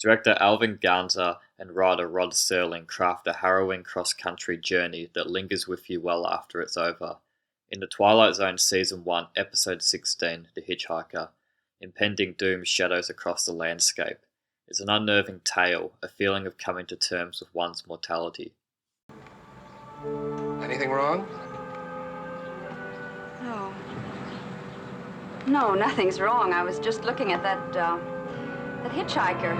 Director Alvin Garner and writer Rod Serling craft a harrowing cross-country journey that lingers with you well after it's over. In the Twilight Zone Season 1, Episode 16, The Hitchhiker, impending doom shadows across the landscape. It's an unnerving tale, a feeling of coming to terms with one's mortality. Anything wrong? No. No, nothing's wrong. I was just looking at that hitchhiker.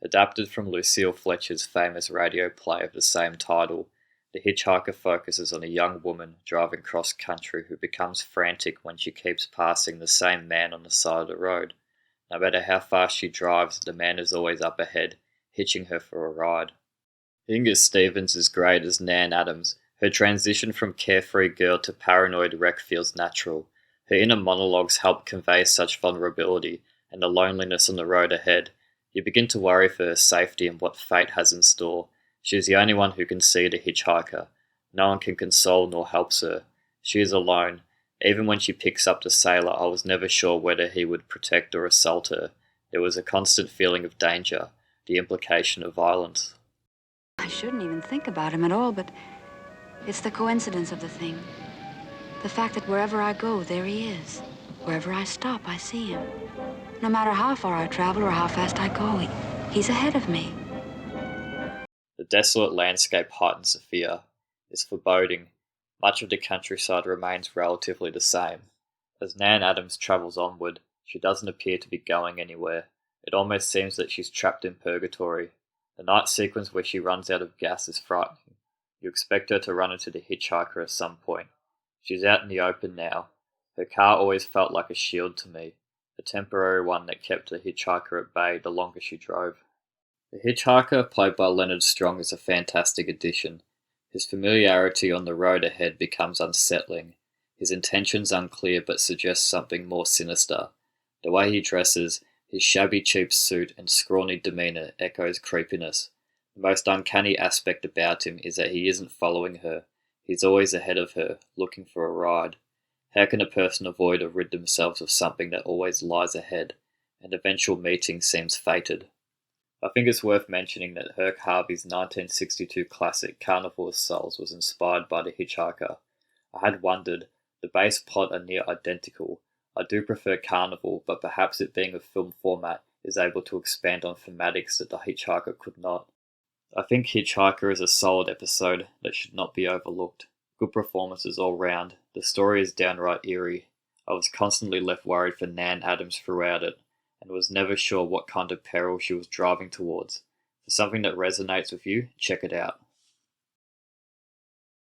Adapted from Lucille Fletcher's famous radio play of the same title, The Hitchhiker focuses on a young woman driving cross-country who becomes frantic when she keeps passing the same man on the side of the road. No matter how fast she drives, the man is always up ahead, hitching her for a ride. Inga Stevens is great as Nan Adams. Her transition from carefree girl to paranoid wreck feels natural. Her inner monologues help convey such vulnerability and the loneliness on the road ahead. You begin to worry for her safety and what fate has in store. She is the only one who can see the hitchhiker. No one can console nor help her. She is alone. Even when she picks up the sailor, I was never sure whether he would protect or assault her. There was a constant feeling of danger, the implication of violence. I shouldn't even think about him at all, but it's the coincidence of the thing. The fact that wherever I go, there he is. Wherever I stop, I see him. No matter how far I travel or how fast I go, he's ahead of me. The desolate landscape heightens the fear. It's foreboding. Much of the countryside remains relatively the same. As Nan Adams travels onward, she doesn't appear to be going anywhere. It almost seems that she's trapped in purgatory. The night sequence where she runs out of gas is frightening. You expect her to run into the hitchhiker at some point. She's out in the open now. Her car always felt like a shield to me, a temporary one that kept the hitchhiker at bay the longer she drove. The hitchhiker, played by Leonard Strong, is a fantastic addition. His familiarity on the road ahead becomes unsettling. His intentions unclear but suggest something more sinister. The way he dresses, his shabby cheap suit and scrawny demeanour echoes creepiness. The most uncanny aspect about him is that he isn't following her. He's always ahead of her, looking for a ride. How can a person avoid or rid themselves of something that always lies ahead? An eventual meeting seems fated. I think it's worth mentioning that Herc Harvey's 1962 classic Carnival of Souls was inspired by The Hitchhiker. I had wondered, the base plot are near identical. I do prefer Carnival, but perhaps it being a film format is able to expand on thematics that The Hitchhiker could not. I think Hitchhiker is a solid episode that should not be overlooked. Good performances all round. The story is downright eerie. I was constantly left worried for Nan Adams throughout it, and was never sure what kind of peril she was driving towards. For something that resonates with you, check it out.